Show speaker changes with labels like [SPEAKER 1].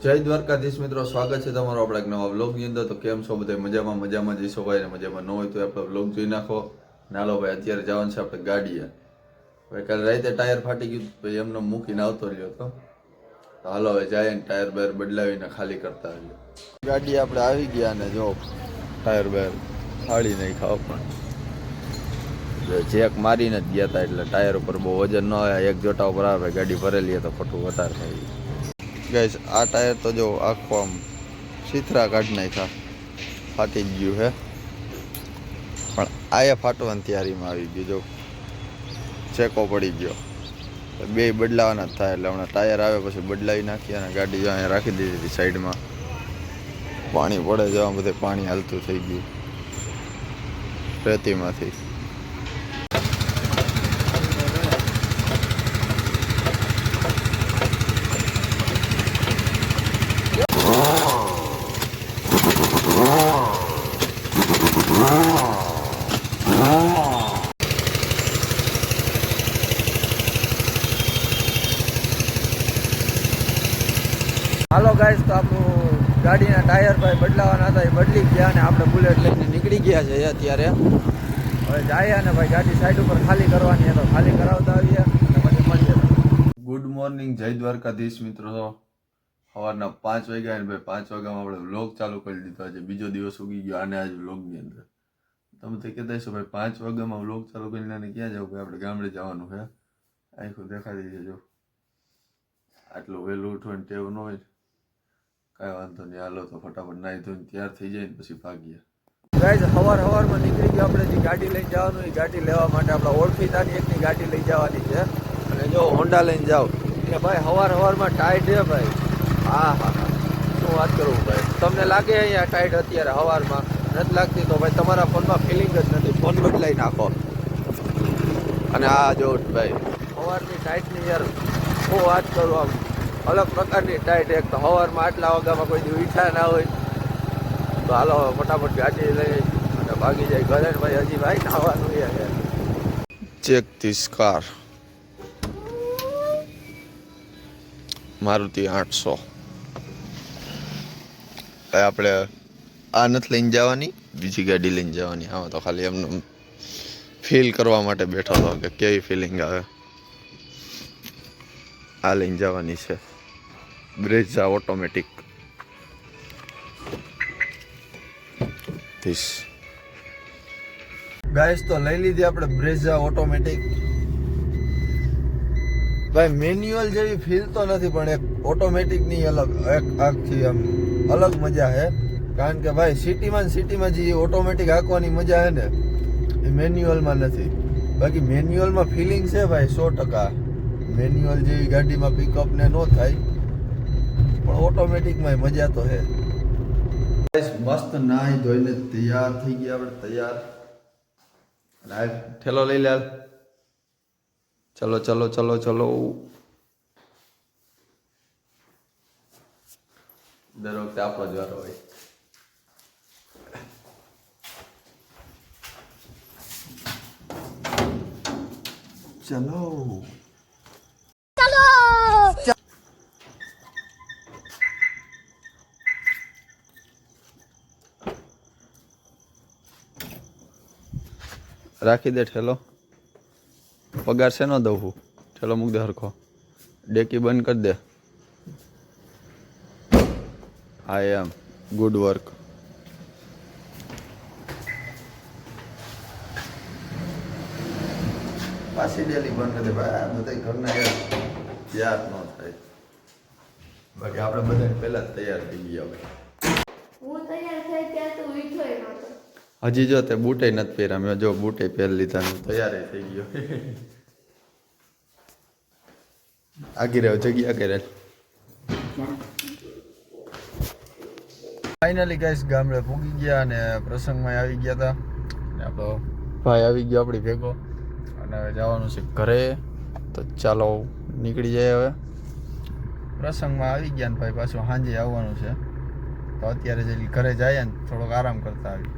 [SPEAKER 1] જય દ્વારકાધીશ મિત્રો, સ્વાગત છે તમારો આપણા એક નવા વ્લોગની અંદર. તો કેમ છો બધા? મજામાં જઈશો ભાઈ, ને મજામાં ન હોય તો આપણો વ્લોગ જોઈ નાખો. નાલો ભાઈ, અત્યારે જવાનું છે આપણે ગાડીએ. ભાઈ કાલે રાતે ટાયર ફાટી ગયું, ભાઈ એમને મૂકીને આવતો રહ્યો હતો. તો હાલો હવે જાય ને ટાયર બાયર બદલાવીને ખાલી કરતા આવીએ. ગાડી આપણે આવી ગયા ને જો ટાયર બાયર ફાડી નહીં ખાવ, પણ ચેક મારીને જ ગયા હતા એટલે ટાયર ઉપર બહુ વજન ન આવે. એક જોટા ઉપર આવે, ગાડી ભરેલી તો ખોટું વધારે થાય. ગાઈસ આ ટાયર તો જો આખો આમ સીથરા કાઢી નાખ્યા, ફાટી જ ગયું હે. પણ આયા ફાટવાની તૈયારીમાં આવી ગયું, જો ચેકો પડી ગયો. બે બદલાવાના જ થાય એટલે હમણાં ટાયર આવે પછી બદલાવી નાખીએ. અને ગાડી જો અહીંયા રાખી દીધી હતી સાઈડમાં. પાણી પડે જવા બધે પાણી હાલતું થઈ ગયું રેતીમાંથી. હાલો ગાઈસ, તો આપણું ગાડીના ટાયર ભાઈ બદલાવાના હતા, એ બદલી ગયા અને આપણે બુલેટ લઈને નીકળી ગયા છે અત્યારે. હવે જાય ને ભાઈ ગાડી સાઈડ ઉપર ખાલી કરવાની હતો, ખાલી કરાવતા આવીએ અને પછી મળીએ. ગુડ મોર્નિંગ, જય દ્વારકાધીશ મિત્રો. સવારના 5 વાગ્યા ને ભાઈ 5 વાગ્યામાં આપણે વ્લોગ ચાલુ કરી દીધો. આજે બીજો દિવસ ઉગી ગયો આને આજ વ્લોગની અંદર. તમે તો કહેતા હશો ભાઈ 5 વાગ્યામાં વ્લોગ ચાલુ કરીને ક્યાં જાવ? ભાઈ આપણે ગામડે જવાનું છે. આખું દેખાડી દેજો. આટલું વહેલું ઉઠવાની ટેવ ન હોય, કાંઈ વાંધો નહીં. હાલો તો ફટાફટ નાહી ધોઈને તૈયાર થઈ જાય ને પછી ભાગીએ. ગાઈસ સવારમાં નીકળી ગયો આપણે જે ગાડી લઈને જવાનું, એ ગાડી લેવા માટે આપણે ઓળખીતાની એકની ગાડી લઈ જવાની છે. અને જો હોન્ડા લઈને જાઓ એટલે ભાઈ સવારમાં ટાઈટ છે ભાઈ. હા શું વાત કરું ભાઈ, તમને લાગે અહીંયા ટાઈટ અત્યારે સવારમાં નથી લાગતી? તો ભાઈ તમારા ફોનમાં ફિલિંગ જ નથી, ફોન બદલાઈ નાખો. અને આ જો ભાઈ સવારની ટાઈટની યાર હું વાત કરું, આમ અલગ પ્રકારની ટાઈટ. એક તો સવારમાં આટલા વાગ્યામાં કોઈ દી ઈચ્છા ના હોય તો હાલો ફટાફટ ગાડી લઈ અને ભાગી જાય ઘરે. ભાઈ હજી ભાઈ નાવાનું છે. Check this car, Maruti 800. આપણે આ નથી લઈને જવાની, બીજી ગાડી લઈને જવાની. આમાં તો ખાલી એમને ફીલ કરવા માટે બેઠો હતો કે કેવી ફિલિંગ આવે. આ લઈને જવાની છે બ્રેઝા ઓટોમેટિક. ધીસ ગાઈસ તો લઈ લીધી આપણે બ્રેઝા ઓટોમેટિક. ભાઈ મેન્યુઅલ જેવી ફીલ તો નથી, પણ એક ઓટોમેટિકની અલગ એક આખી આમ અલગ મજા છે. કારણ કે ભાઈ સિટીમાં જે ઓટોમેટિક હાંકવાની મજા છે ને એ મેન્યુઅલમાં નથી. બાકી મેન્યુઅલમાં ફિલિંગ છે ભાઈ 100%. મેન્યુઅલ જેવી ગાડીમાં પિકઅપ ને ન થાય, પણ ઓટોમેટિકમાં મજા તો છે. મસ્ત નાહી ધોઈને તૈયાર થઈ ગયા આપણે, તૈયાર. ઠેલો લઈ લે. ચલો ચલો ચલો ચલો. દર વખતે આપણો જ વારો હોય. ચલો રાખી દે ઠેલો. પગાર છે ન દઉં હું? ઠેલો મૂક દે હરખો. ડેકી બંધ કરી દે. આઈ એમ ગુડ વર્ક. પાછી ડેલી બંધ કરી દે ભાઈ. બધા ઘરના તૈયાર ન થાય. બાકી આપણે બધા પહેલા જ તૈયાર થઈ ગયા. ભાઈ હજી જો તે બૂટે નથી પહેર્યા. મેં જો બૂટે પહેરી લીધા, તૈયાર થઈ ગયો. આગી રહ્યો જગ્યા કરે. ફાઇનલી ગાઈસ ગામડે પૂગી ગયા અને પ્રસંગમાં આવી ગયા હતા. અને આપણો ભાઈ આવી ગયો આપણી ભેગો અને હવે જવાનું છે ઘરે. તો ચાલો નીકળી જાય. હવે પ્રસંગમાં આવી ગયા ને ભાઈ પાછું સાંજે આવવાનું છે. તો અત્યારે જઈ ઘરે જાય ને થોડોક આરામ કરતા આવી.